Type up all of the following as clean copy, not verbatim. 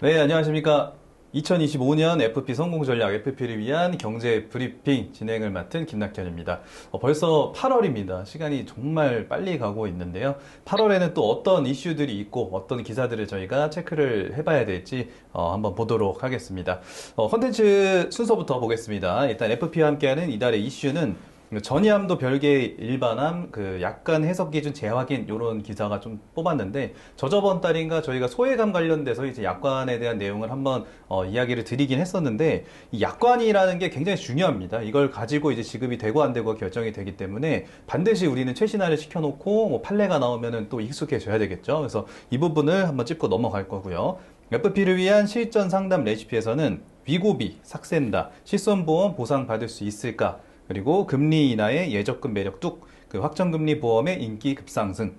네, 안녕하십니까. 2025년 FP 성공 전략 FP를 위한 경제 브리핑 진행을 맡은 김낙현입니다. 벌써 8월입니다. 시간이 정말 빨리 가고 있는데요. 8월에는 또 어떤 이슈들이 있고 어떤 기사들을 저희가 체크를 해봐야 될지 한번 보도록 하겠습니다. 컨텐츠 순서부터 보겠습니다. 일단 FP와 함께하는 이달의 이슈는 전이함도 별개의 일반함, 약관 해석 기준 재확인 이런 기사가 좀 뽑았는데 저저번 달인가 저희가 소외감 관련돼서 이제 약관에 대한 내용을 한번 이야기를 드리긴 했었는데 이 약관이라는 게 굉장히 중요합니다. 이걸 가지고 이제 지급이 되고 안 되고 결정이 되기 때문에 반드시 우리는 최신화를 시켜놓고 뭐 판례가 나오면은 또 익숙해져야 되겠죠. 그래서 이 부분을 한번 짚고 넘어갈 거고요. FP를 위한 실전 상담 레시피에서는 위고비, 삭센다, 실손보험 보상 받을 수 있을까? 그리고 금리 인하의 예적금 매력 뚝, 확정금리 보험의 인기 급상승,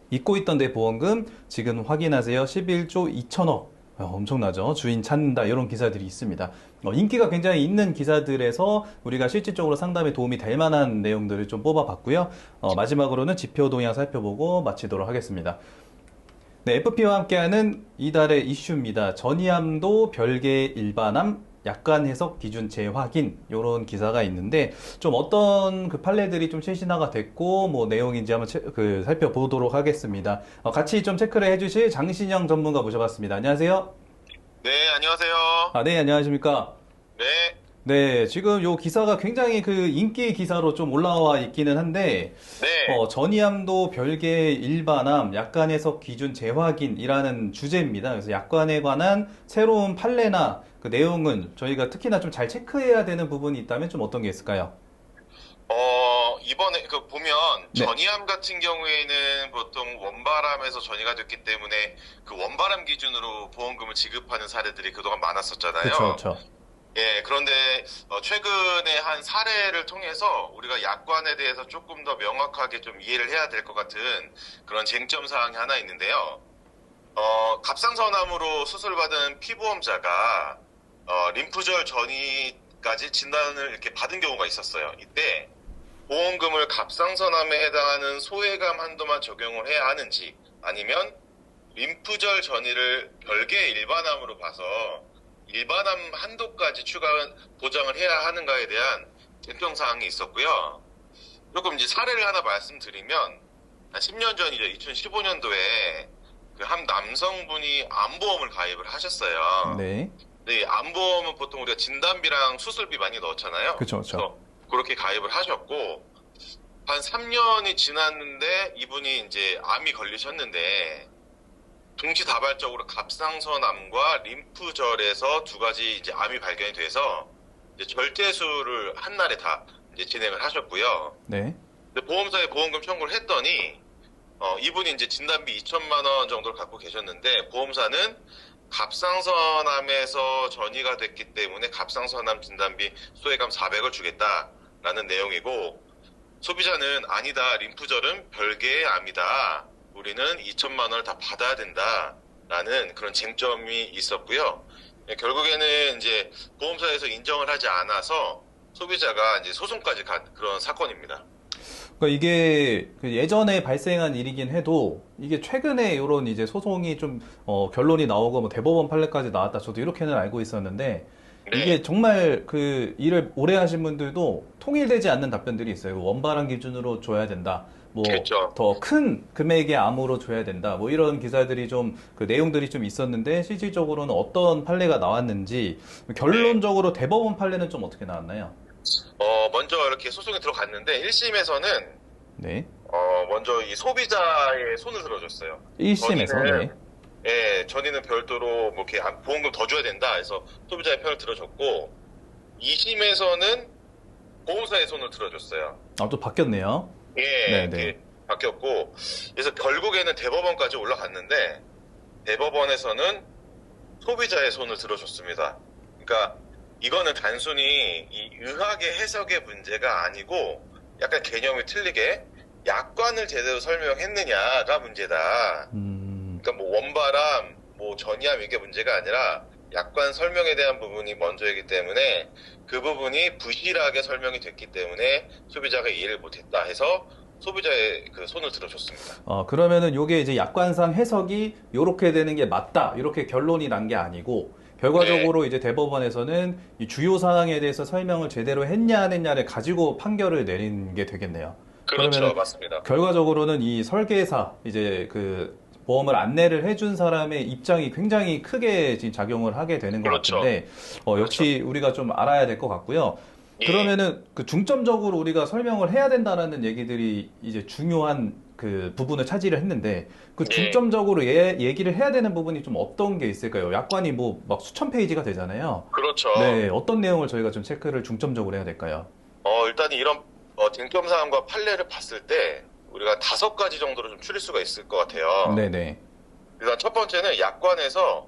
잊고 있던 내 보험금 지금 확인하세요. 11조 2천억. 엄청나죠. 주인 찾는다. 이런 기사들이 있습니다. 인기가 굉장히 있는 기사들에서 우리가 실질적으로 상담에 도움이 될 만한 내용들을 좀 뽑아봤고요. 마지막으로는 지표 동향 살펴보고 마치도록 하겠습니다. 네, FP와 함께하는 이달의 이슈입니다. 전이함도 별개의 일반함, 약관 해석 기준 재확인 이런 기사가 있는데 좀 어떤 판례들이 좀 최신화가 됐고 뭐 내용인지 한번 살펴보도록 하겠습니다. 같이 좀 체크를 해주실 장신영 전문가 모셔봤습니다. 안녕하세요. 네, 안녕하세요. 네, 안녕하십니까. 네, 네, 지금 요 기사가 굉장히 인기 기사로 좀 올라와 있기는 한데, 네, 전이함도 별개의 일반함, 약관 해석 기준 재확인이라는 주제입니다. 그래서 약관에 관한 새로운 판례나 그 내용은 저희가 특히나 좀 잘 체크해야 되는 부분이 있다면 좀 어떤 게 있을까요? 이번에 보면 네, 전이함 같은 경우에는 보통 원바람에서 전이가 됐기 때문에 그 원바람 기준으로 보험금을 지급하는 사례들이 그동안 그쵸, 많았었잖아요. 그쵸. 예, 그런데 최근에 한 사례를 통해서 우리가 약관에 대해서 조금 더 명확하게 좀 이해를 해야 될 것 같은 그런 쟁점 사항이 하나 있는데요. 갑상선암으로 수술받은 피보험자가 림프절 전이까지 진단을 이렇게 받은 경우가 있었어요. 이때 보험금을 갑상선암에 해당하는 소외감 한도만 적용을 해야 하는지 아니면 림프절 전이를 별개의 일반암으로 봐서 일반암 한도까지 추가 보장을 해야 하는가에 대한 쟁점 사항이 있었고요. 조금 이제 사례를 하나 말씀드리면 한 10년 전이죠. 2015년도에 그 한 남성분이 암보험을 가입을 하셨어요. 네, 네, 암보험은 보통 우리가 진단비랑 수술비 많이 넣잖아요. 그쵸, 그쵸. 그래서 그렇게 가입을 하셨고 한 3년이 지났는데 이분이 이제 암이 걸리셨는데 동시다발적으로 갑상선암과 림프절에서 두 가지 이제 암이 발견이 돼서 이제 절제술을 한 날에 다 이제 진행을 하셨고요. 네, 근데 보험사에 보험금 청구를 했더니 이분이 이제 진단비 2천만 원 정도를 갖고 계셨는데 보험사는 갑상선암에서 전이가 됐기 때문에 갑상선암 진단비 소액감 400을 주겠다라는 내용이고 소비자는 아니다. 림프절은 별개의 암이다. 우리는 2천만 원을 다 받아야 된다라는 그런 쟁점이 있었고요. 결국에는 이제 보험사에서 인정을 하지 않아서 소비자가 이제 소송까지 간 그런 사건입니다. 그러니까 이게 예전에 발생한 일이긴 해도 이게 최근에 이런 이제 소송이 좀 결론이 나오고 뭐 대법원 판례까지 나왔다. 저도 이렇게는 알고 있었는데 이게 네, 정말 일을 오래 하신 분들도 통일되지 않는 답변들이 있어요. 원바람 기준으로 줘야 된다. 뭐 그렇죠. 더 큰 금액의 암호로 줘야 된다. 뭐 이런 기사들이 좀 내용들이 좀 있었는데 실질적으로는 어떤 판례가 나왔는지 네. 결론적으로 대법원 판례는 좀 어떻게 나왔나요? 먼저 이렇게 소송이 들어갔는데 1심에서는 네. 먼저 이 소비자의 손을 들어줬어요. 1심에서 네. 전이는 예, 전이는 별도로 뭐 이렇게 보험금 더 줘야 된다 해서 소비자의 편을 들어줬고 2심에서는 보험사의 손을 들어줬어요. 또 바뀌었네요. 예, 네네. 이렇게 바뀌었고 그래서 결국에는 대법원까지 올라갔는데 대법원에서는 소비자의 손을 들어줬습니다. 그러니까 이거는 단순히 이 의학의 해석의 문제가 아니고 약간 개념이 틀리게 약관을 제대로 설명했느냐가 문제다. 음, 그러니까 뭐 원바람, 뭐 전이암 이게 문제가 아니라 약관 설명에 대한 부분이 먼저이기 때문에 그 부분이 부실하게 설명이 됐기 때문에 소비자가 이해를 못했다 해서 소비자의 그 손을 들어줬습니다. 그러면은 요게 이제 약관상 해석이 요렇게 되는 게 맞다. 이렇게 결론이 난 게 아니고, 네, 결과적으로 이제 대법원에서는 이 주요 사항에 대해서 설명을 제대로 했냐 안 했냐를 가지고 판결을 내린 게 되겠네요. 그렇죠, 그러면은 맞습니다. 결과적으로는 이 설계사, 이제 그 보험을 안내를 해준 사람의 입장이 굉장히 크게 지금 작용을 하게 되는 것 그렇죠, 같은데, 그렇죠. 역시 우리가 좀 알아야 될 것 같고요. 예, 그러면은 그 중점적으로 우리가 설명을 해야 된다라는 얘기들이 이제 중요한 그 부분을 차지를 했는데, 그 예, 중점적으로 얘기를 해야 되는 부분이 좀 어떤 게 있을까요? 약관이 뭐 막 수천 페이지가 되잖아요. 그렇죠. 네, 어떤 내용을 저희가 좀 체크를 중점적으로 해야 될까요? 일단 이런 쟁점 사항과 판례를 봤을 때 우리가 5가지 정도로 좀 추릴 수가 있을 것 같아요. 네네. 일단 첫 번째는 약관에서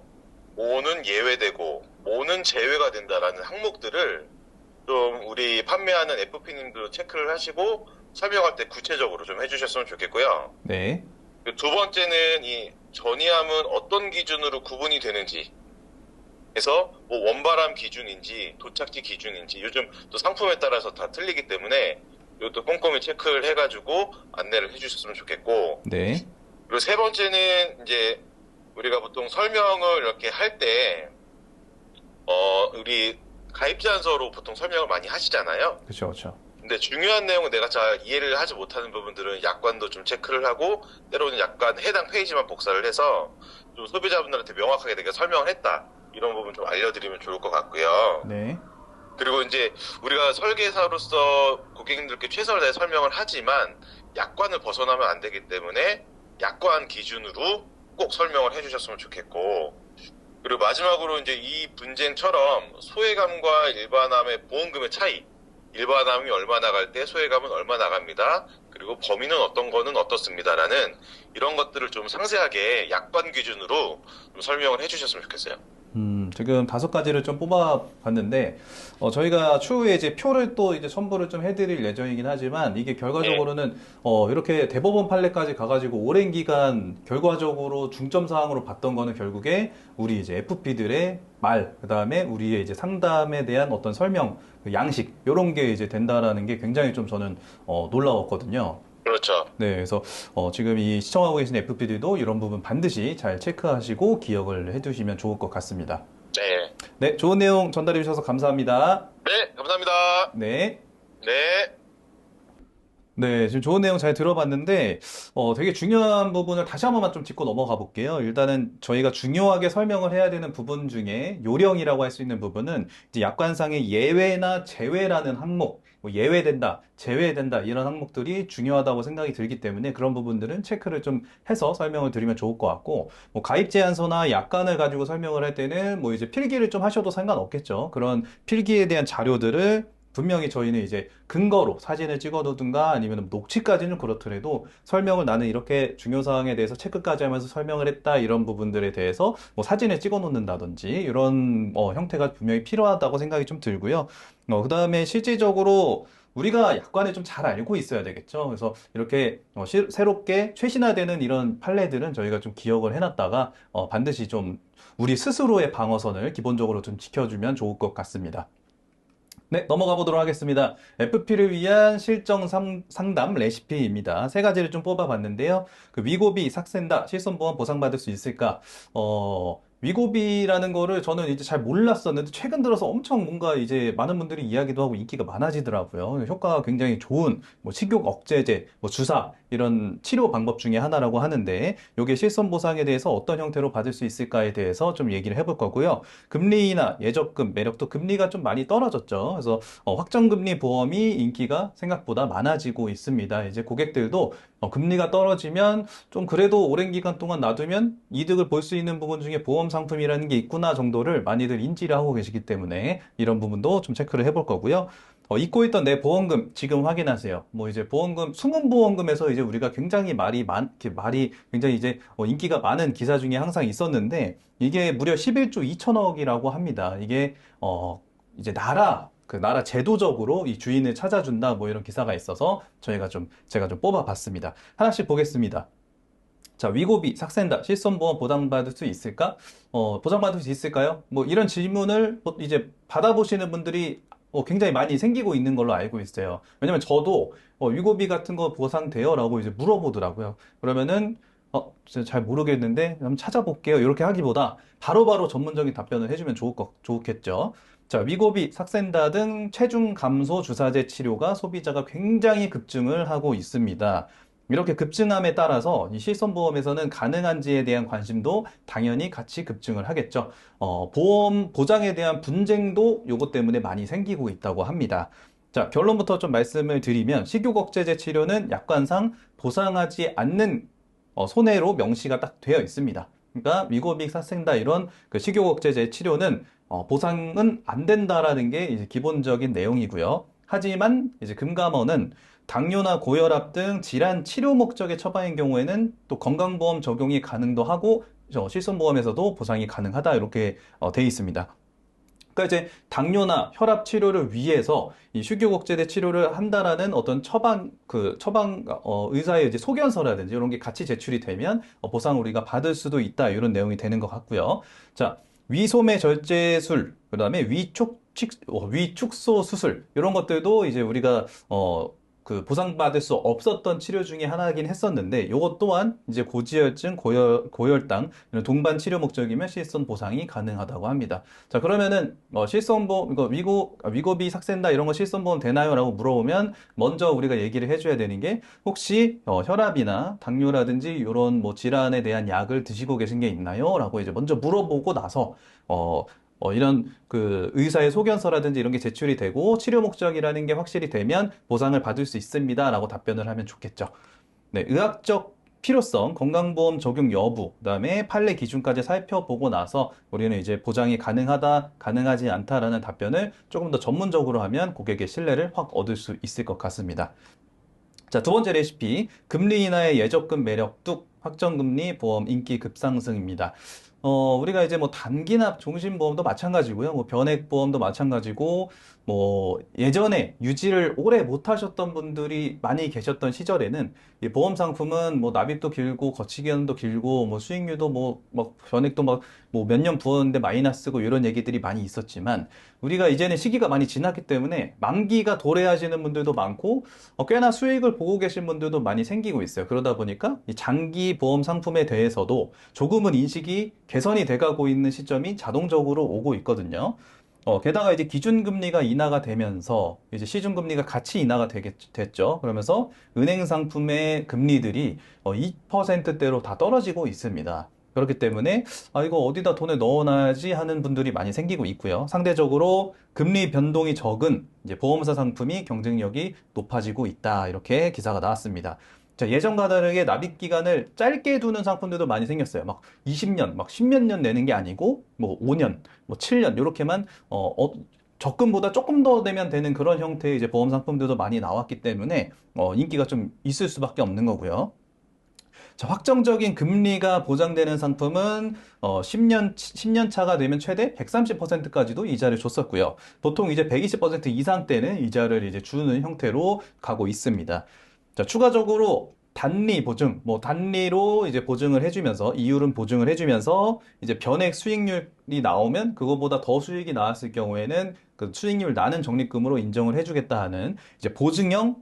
뭐는 예외되고 뭐는 제외가 된다라는 항목들을 좀 우리 판매하는 FP님도 체크를 하시고 설명할 때 구체적으로 좀 해주셨으면 좋겠고요. 네. 그리고 두 번째는 이 전이함은 어떤 기준으로 구분이 되는지 해서 뭐 원바람 기준인지 도착지 기준인지 요즘 또 상품에 따라서 다 틀리기 때문에 이것도 꼼꼼히 체크를 해가지고 안내를 해주셨으면 좋겠고 네. 그리고 세 번째는 이제 우리가 보통 설명을 이렇게 할 때 우리 가입제안서로 보통 설명을 많이 하시잖아요. 그쵸, 그쵸. 근데 중요한 내용은 내가 잘 이해를 하지 못하는 부분들은 약관도 좀 체크를 하고 때로는 약간 해당 페이지만 복사를 해서 좀 소비자분들한테 명확하게 내가 설명을 했다. 이런 부분 좀 알려드리면 좋을 것 같고요. 네. 그리고 이제 우리가 설계사로서 고객님들께 최선을 다해 설명을 하지만 약관을 벗어나면 안 되기 때문에 약관 기준으로 꼭 설명을 해주셨으면 좋겠고 그리고 마지막으로 이제 이 분쟁처럼 소외감과 일반암의 보험금의 차이 일반암이 얼마 나갈 때 소외감은 얼마 나갑니다. 그리고 범위는 어떤 거는 어떻습니다라는 이런 것들을 좀 상세하게 약관 기준으로 좀 설명을 해주셨으면 좋겠어요. 지금 5가지를 좀 뽑아봤는데, 저희가 추후에 이제 표를 또 이제 첨부를 좀 해드릴 예정이긴 하지만, 이게 예, 결과적으로는, 이렇게 대법원 판례까지 가가지고 오랜 기간 결과적으로 중점 사항으로 봤던 거는 결국에 우리 이제 FP들의 말, 그 다음에 우리의 이제 상담에 대한 어떤 설명, 그 양식, 요런 게 이제 된다라는 게 굉장히 좀 저는, 놀라웠거든요. 그렇죠. 네, 그래서 지금 이 시청하고 계신 FP들도 이런 부분 반드시 잘 체크하시고 기억을 해두시면 좋을 것 같습니다. 네. 네, 좋은 내용 전달해 주셔서 감사합니다. 네, 감사합니다. 네. 네. 네, 지금 좋은 내용 잘 들어봤는데, 되게 중요한 부분을 다시 한 번만 좀 짚고 넘어가 볼게요. 일단은 저희가 중요하게 설명을 해야 되는 부분 중에 요령이라고 할 수 있는 부분은 이제 약관상의 예외나 제외라는 항목, 뭐 예외된다, 제외된다, 이런 항목들이 중요하다고 생각이 들기 때문에 그런 부분들은 체크를 좀 해서 설명을 드리면 좋을 것 같고, 뭐 가입 제안서나 약관을 가지고 설명을 할 때는 뭐 이제 필기를 좀 하셔도 상관없겠죠. 그런 필기에 대한 자료들을 분명히 저희는 이제 근거로 사진을 찍어두든가 아니면 녹취까지는 그렇더라도 설명을 나는 이렇게 중요 사항에 대해서 체크까지 하면서 설명을 했다 이런 부분들에 대해서 뭐 사진을 찍어 놓는다든지 이런 형태가 분명히 필요하다고 생각이 좀 들고요. 그다음에 실질적으로 우리가 약관을 좀 잘 알고 있어야 되겠죠. 그래서 이렇게 새롭게 최신화되는 이런 판례들은 저희가 좀 기억을 해놨다가 반드시 좀 우리 스스로의 방어선을 기본적으로 좀 지켜주면 좋을 것 같습니다. 네, 넘어가 보도록 하겠습니다. FP를 위한 실정 상담 레시피입니다. 3가지를 좀 뽑아봤는데요. 그 위고비, 삭센다, 실손보험 보상받을 수 있을까? 위고비라는 거를 저는 이제 잘 몰랐었는데 최근 들어서 엄청 뭔가 이제 많은 분들이 이야기도 하고 인기가 많아지더라고요. 효과가 굉장히 좋은 뭐 식욕 억제제, 뭐 주사 이런 치료 방법 중에 하나라고 하는데 이게 실손보상에 대해서 어떤 형태로 받을 수 있을까에 대해서 좀 얘기를 해볼 거고요. 금리나 예적금, 매력도 금리가 좀 많이 떨어졌죠. 그래서 확정금리 보험이 인기가 생각보다 많아지고 있습니다. 이제 고객들도 금리가 떨어지면 좀 그래도 오랜 기간 동안 놔두면 이득을 볼 수 있는 부분 중에 보험 상품이라는 게 있구나 정도를 많이들 인지를 하고 계시기 때문에 이런 부분도 좀 체크를 해볼 거고요. 잊고 있던 내 보험금 지금 확인하세요. 뭐 이제 보험금, 숨은 보험금에서 이제 우리가 굉장히 이렇게 말이 굉장히 이제 인기가 많은 기사 중에 항상 있었는데 이게 무려 11조 2천억이라고 합니다. 이게 이제 나라 제도적으로 이 주인을 찾아준다 뭐 이런 기사가 있어서 제가 좀 뽑아봤습니다. 하나씩 보겠습니다. 자, 위고비, 삭센다, 실손보험 보장받을 수 있을까? 보장받을 수 있을까요? 뭐 이런 질문을 이제 받아보시는 분들이 굉장히 많이 생기고 있는 걸로 알고 있어요. 왜냐면 저도 위고비 같은 거 보상돼요? 라고 이제 물어보더라고요. 그러면은 진짜 잘 모르겠는데 한번 찾아볼게요. 이렇게 하기보다 바로바로 전문적인 답변을 해주면 좋겠죠. 자, 위고비, 삭센다 등 체중 감소 주사제 치료가 소비자가 굉장히 급증을 하고 있습니다. 이렇게 급증함에 따라서 이 실손보험에서는 가능한지에 대한 관심도 당연히 같이 급증을 하겠죠. 보험 보장에 대한 분쟁도 요것 때문에 많이 생기고 있다고 합니다. 자, 결론부터 좀 말씀을 드리면 식욕억제제 치료는 약관상 보상하지 않는 손해로 명시가 딱 되어 있습니다. 그러니까 위고비, 삭센다 이런 그 식욕억제제 치료는 보상은 안 된다라는 게 이제 기본적인 내용이고요. 하지만 이제 금감원은 당뇨나 고혈압 등 질환 치료 목적의 처방인 경우에는 또 건강보험 적용이 가능도 하고 실손보험에서도 보상이 가능하다 이렇게 돼 있습니다. 그러니까 이제 당뇨나 혈압 치료를 위해서 이 식욕억제제 치료를 한다라는 어떤 의사의 이제 소견서라든지 이런 게 같이 제출이 되면 보상 우리가 받을 수도 있다 이런 내용이 되는 것 같고요. 자, 위소매 절제술, 그다음에 위축소 수술 이런 것들도 이제 우리가 그 보상받을 수 없었던 치료 중에 하나이긴 했었는데 이것 또한 이제 고지혈증, 고혈당 이런 동반 치료 목적이면 실손 보상이 가능하다고 합니다. 자, 그러면은 실손보험 이거 위고비 삭센다 이런 거 실손보험 되나요?라고 물어보면 먼저 우리가 얘기를 해줘야 되는 게 혹시 혈압이나 당뇨라든지 이런 뭐 질환에 대한 약을 드시고 계신 게 있나요?라고 이제 먼저 물어보고 나서 이런 그 의사의 소견서라든지 이런 게 제출이 되고 치료 목적이라는 게 확실히 되면 보상을 받을 수 있습니다라고 답변을 하면 좋겠죠. 네, 의학적 필요성, 건강보험 적용 여부, 그다음에 판례 기준까지 살펴보고 나서 우리는 이제 보장이 가능하다, 가능하지 않다라는 답변을 조금 더 전문적으로 하면 고객의 신뢰를 확 얻을 수 있을 것 같습니다. 자, 두 번째 레시피, 금리 인하의 예적금 매력 뚝, 확정금리 보험 인기 급상승입니다. 우리가 이제 뭐 단기납 종신보험도 마찬가지고요. 뭐 변액보험도 마찬가지고, 뭐 예전에 유지를 오래 못 하셨던 분들이 많이 계셨던 시절에는 이 보험 상품은 뭐 납입도 길고 거치기간도 길고 뭐 수익률도 뭐 막 변액도 막 뭐 몇 년 부었는데 마이너스고 이런 얘기들이 많이 있었지만 우리가 이제는 시기가 많이 지났기 때문에 만기가 도래하시는 분들도 많고 꽤나 수익을 보고 계신 분들도 많이 생기고 있어요. 그러다 보니까 이 장기 보험 상품에 대해서도 조금은 인식이 개선이 돼가고 있는 시점이 자동적으로 오고 있거든요. 게다가 이제 기준금리가 인하가 되면서 이제 시중금리가 같이 인하가 됐죠. 그러면서 은행 상품의 금리들이 2%대로 다 떨어지고 있습니다. 그렇기 때문에 이거 어디다 돈을 넣어놔야지 하는 분들이 많이 생기고 있고요. 상대적으로 금리 변동이 적은 이제 보험사 상품이 경쟁력이 높아지고 있다. 이렇게 기사가 나왔습니다. 자, 예전과 다르게 납입 기간을 짧게 두는 상품들도 많이 생겼어요. 막 20년, 막 10몇 년 내는 게 아니고 뭐 5년, 뭐 7년 이렇게만 적금보다 조금 더 내면 되는 그런 형태의 이제 보험 상품들도 많이 나왔기 때문에 인기가 좀 있을 수밖에 없는 거고요. 자, 확정적인 금리가 보장되는 상품은 10년 차가 되면 최대 130%까지도 이자를 줬었고요. 보통 이제 120% 이상 때는 이자를 이제 주는 형태로 가고 있습니다. 자, 추가적으로 단리 보증, 뭐 단리로 이제 보증을 해주면서 이율은 보증을 해주면서 이제 변액 수익률이 나오면 그거보다 더 수익이 나왔을 경우에는 그 수익률 나는 적립금으로 인정을 해주겠다 하는 이제 보증형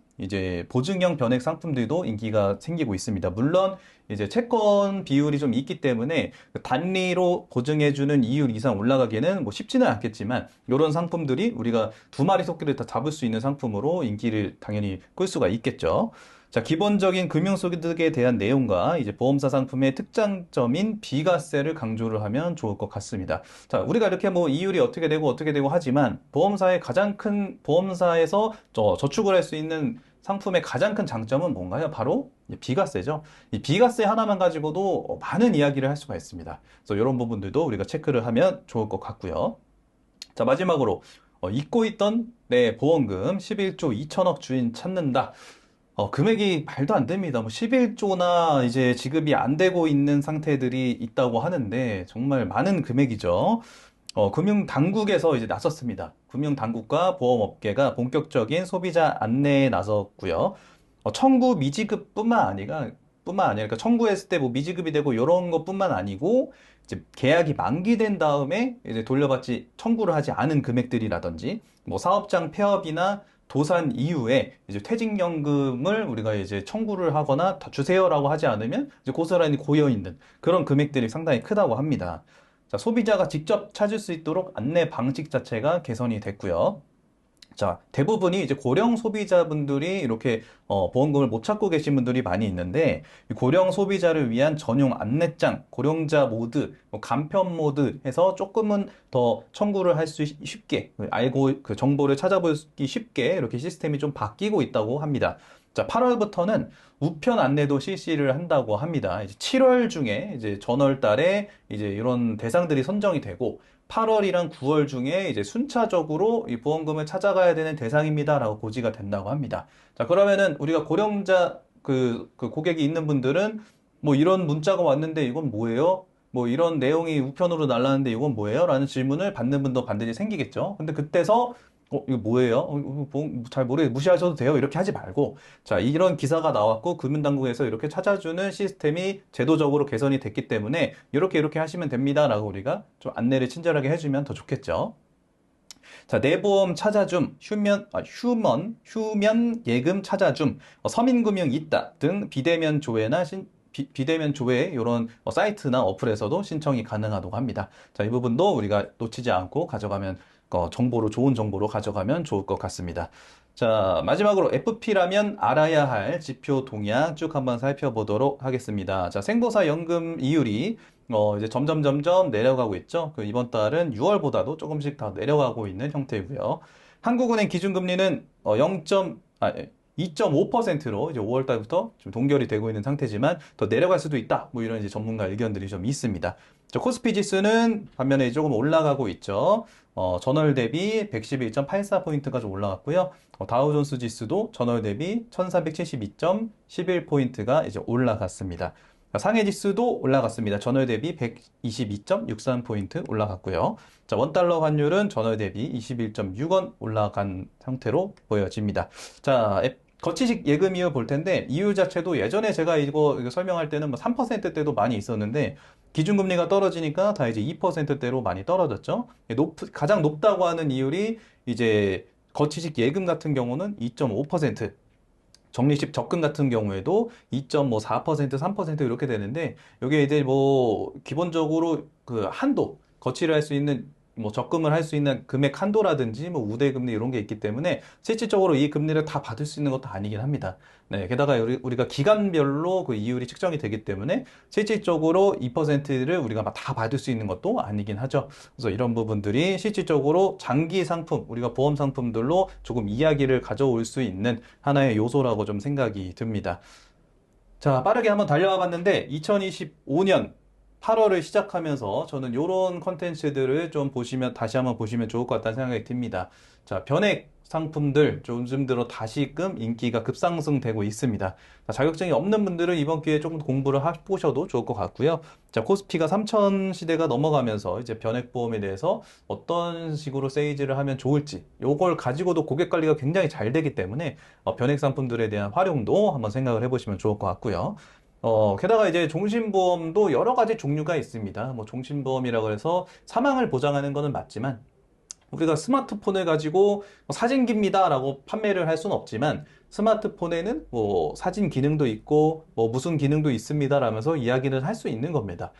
변액 상품들도 인기가 생기고 있습니다. 물론 이제 채권 비율이 좀 있기 때문에 그 단리로 보증해주는 이율 이상 올라가기에는 뭐 쉽지는 않겠지만 이런 상품들이 우리가 두 마리 토끼를 다 잡을 수 있는 상품으로 인기를 당연히 끌 수가 있겠죠. 자, 기본적인 금융소득에 대한 내용과 이제 보험사 상품의 특장점인 비과세를 강조를 하면 좋을 것 같습니다. 자, 우리가 이렇게 뭐 이율이 어떻게 되고 하지만 보험사에서 저축을 할 수 있는 상품의 가장 큰 장점은 뭔가요? 바로 비과세죠. 이 비과세 하나만 가지고도 많은 이야기를 할 수가 있습니다. 그래서 이런 부분들도 우리가 체크를 하면 좋을 것 같고요. 자, 마지막으로 잊고 있던 내 보험금 11조 2천억 주인 찾는다. 금액이 말도 안 됩니다. 뭐 11조나 이제 지급이 안 되고 있는 상태들이 있다고 하는데 정말 많은 금액이죠. 금융당국에서 이제 나섰습니다. 금융당국과 보험업계가 본격적인 소비자 안내에 나섰고요. 청구 미지급뿐만 아니라 그러니까 청구했을 때 뭐 미지급이 되고 이런 것뿐만 아니고 이제 계약이 만기된 다음에 이제 돌려받지 청구를 하지 않은 금액들이라든지 뭐 사업장 폐업이나 도산 이후에 이제 퇴직연금을 우리가 이제 청구를 하거나 다 주세요라고 하지 않으면 이제 고스란히 고여 있는 그런 금액들이 상당히 크다고 합니다. 자, 소비자가 직접 찾을 수 있도록 안내 방식 자체가 개선이 됐고요. 자, 대부분이 이제 고령 소비자분들이 이렇게 보험금을 못 찾고 계신 분들이 많이 있는데 이 고령 소비자를 위한 전용 안내장, 고령자 모드, 뭐 간편 모드 해서 조금은 더 청구를 할 수 쉽게 알고 그 정보를 찾아보기 쉽게 이렇게 시스템이 좀 바뀌고 있다고 합니다. 자, 8월부터는 우편 안내도 실시를 한다고 합니다. 이제 7월 중에 이제 전월 달에 이제 이런 대상들이 선정이 되고 8월이랑 9월 중에 이제 순차적으로 이 보험금을 찾아가야 되는 대상입니다라고 고지가 된다고 합니다. 자, 그러면은 우리가 고령자 그 고객이 있는 분들은 뭐 이런 문자가 왔는데 이건 뭐예요? 뭐 이런 내용이 우편으로 날라왔는데 이건 뭐예요? 라는 질문을 받는 분도 반드시 생기겠죠. 근데 그때서 이거 뭐예요? 이거 잘 모르겠어요. 무시하셔도 돼요. 이렇게 하지 말고, 자, 이런 기사가 나왔고, 금융당국에서 이렇게 찾아주는 시스템이 제도적으로 개선이 됐기 때문에, 이렇게 하시면 됩니다라고 우리가 좀 안내를 친절하게 해주면 더 좋겠죠. 자, 내보험 찾아줌, 휴면 예금 찾아줌, 서민금융 있다 등 비대면 조회나 비대면 조회 이런 사이트나 어플에서도 신청이 가능하다고 합니다. 자, 이 부분도 우리가 놓치지 않고 가져가면 좋은 정보로 가져가면 좋을 것 같습니다. 자, 마지막으로 FP라면 알아야 할 지표 동향 쭉 한번 살펴보도록 하겠습니다. 자, 생보사 연금 이율이 이제 점점 내려가고 있죠. 그 이번 달은 6월보다도 조금씩 더 내려가고 있는 형태이고요. 한국은행 기준금리는 2.5%로 이제 5월 달부터 좀 동결이 되고 있는 상태지만 더 내려갈 수도 있다. 뭐 이런 이제 전문가 의견들이 좀 있습니다. 자, 코스피 지수는 반면에 조금 올라가고 있죠. 전월 대비 111.84포인트가 좀 올라갔고요. 다우존스 지수도 전월 대비 1472.11포인트가 이제 올라갔습니다. 상해 지수도 올라갔습니다. 전월 대비 122.63포인트 올라갔고요. 자, 원달러 환율은 전월 대비 21.6원 올라간 상태로 보여집니다. 자, 거치식 예금 이율 볼 텐데 이율 자체도 예전에 제가 이거 설명할 때는 뭐 3%대도 많이 있었는데 기준금리가 떨어지니까 다 이제 2%대로 많이 떨어졌죠. 가장 높다고 하는 이율이 이제 거치식 예금 같은 경우는 2.5%, 적립식 적금 같은 경우에도 2.4%, 3% 이렇게 되는데, 이게 이제 뭐, 기본적으로 그 한도, 거치를 할 수 있는, 뭐 적금을 할 수 있는 금액 한도라든지 뭐 우대금리 이런 게 있기 때문에 실질적으로 이 금리를 다 받을 수 있는 것도 아니긴 합니다. 네, 게다가 우리가 기간별로 그 이율이 측정이 되기 때문에 실질적으로 2%를 우리가 막 다 받을 수 있는 것도 아니긴 하죠. 그래서 이런 부분들이 실질적으로 장기 상품, 우리가 보험 상품들로 조금 이야기를 가져올 수 있는 하나의 요소라고 좀 생각이 듭니다. 자, 빠르게 한번 달려와 봤는데 2025년 8월을 시작하면서 저는 이런 컨텐츠들을 좀 다시 한번 보시면 좋을 것 같다는 생각이 듭니다. 자, 변액 상품들 요즘 들어 다시금 인기가 급상승되고 있습니다. 자, 자격증이 없는 분들은 이번 기회에 조금 공부를 해보셔도 좋을 것 같고요. 자, 코스피가 3천 시대가 넘어가면서 이제 변액보험에 대해서 어떤 식으로 세이지를 하면 좋을지 요걸 가지고도 고객 관리가 굉장히 잘 되기 때문에 변액 상품들에 대한 활용도 한번 생각을 해보시면 좋을 것 같고요. 게다가 이제 종신보험도 여러 가지 종류가 있습니다. 뭐 종신보험이라고 해서 사망을 보장하는 거는 맞지만 우리가 스마트폰을 가지고 사진기입니다라고 판매를 할 수는 없지만 스마트폰에는 뭐 사진 기능도 있고 뭐 무슨 기능도 있습니다라면서 이야기를 할 수 있는 겁니다.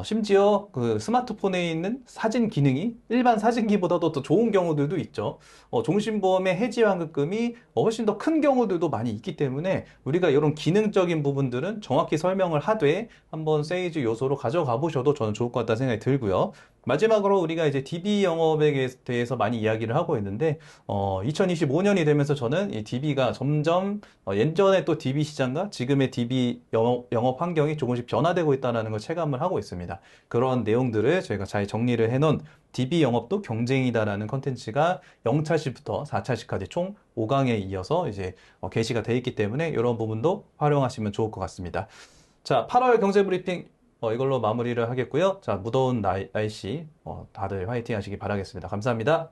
심지어 그 스마트폰에 있는 사진 기능이 일반 사진기보다도 더 좋은 경우들도 있죠. 종신보험의 해지환급금이 훨씬 더 큰 경우들도 많이 있기 때문에 우리가 이런 기능적인 부분들은 정확히 설명을 하되 한번 세이즈 요소로 가져가 보셔도 저는 좋을 것 같다는 생각이 들고요. 마지막으로 우리가 이제 DB 영업에 대해서 많이 이야기를 하고 있는데 2025년이 되면서 저는 이 DB가 점점 예전에 또 DB 시장과 지금의 DB 영업 환경이 조금씩 변화되고 있다는 걸 체감을 하고 있습니다. 그런 내용들을 저희가 잘 정리를 해놓은 DB 영업도 경쟁이다라는 컨텐츠가 0차시부터 4차시까지 총 5강에 이어서 이제 게시가 돼 있기 때문에 이런 부분도 활용하시면 좋을 것 같습니다. 자, 8월 경제 브리핑 이걸로 마무리를 하겠고요. 자, 무더운 날씨 다들 화이팅 하시기 바라겠습니다. 감사합니다.